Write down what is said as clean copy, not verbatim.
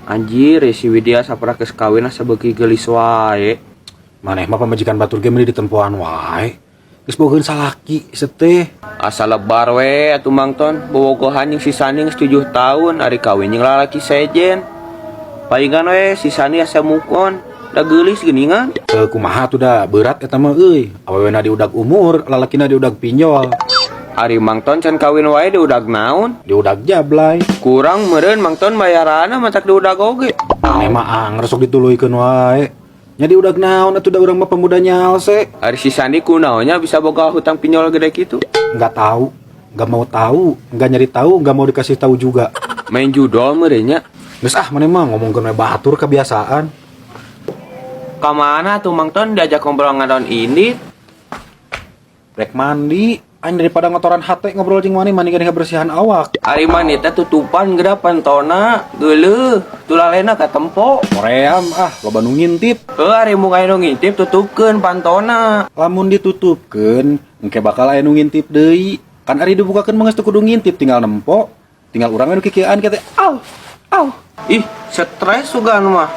Anjir, si Widya sapra geus kawin asa beuki geulis wae. Maneh mah pamajikan batur ge meuli ditempoan wae. Geus bogeun salaki seteh. Asa lebar we atuh mangton, bobogohan jeung si Sani geus 7 tahun ari kawin jeung lalaki sejen. Palingan we si Sani asa mukon, da geulis geuningan. Kumaha tuh da berat eta mah euy. Awewena di udag umur, lalakina di udag pinjol. Ari mangton can kawin wae diudag naon? Di udag jablay. Kurang meureun mangton bayaranna matak diudag oge. Maneh mah anggar sok dituluykeun wae. Nya di udag naon atuh da urang mah pemuda nyalse. Ari si Sandi kunaonnya bisa boga hutang pinjol gede kitu? Enggak tahu, enggak mau tahu, enggak nyari tahu, enggak mau dikasih tahu juga. Main judol meureun nya. Geus maneh mah ngomongkeun we batur kebiasaan. Kamana tuh mangton diajak ngobrol ngadon ini? Rek mandi. Aing daripada ngotoran hate ngobrol jeung mani mendingan bersihan awak. Ari manita tutupan geda pantona, geuleuh, tulalena ka tempo. Koream loba nu ngintip. Ari muka nu ngintip tutupkeun pantona. Lamun ditutupkeun, engke bakal aya nu ngintip deui. Kan ari dibukakeun mah geus teu kudu ngintip, tinggal nempo. Tinggal urang we nu kikieuan kete. Au. Ih, stres sugan mah.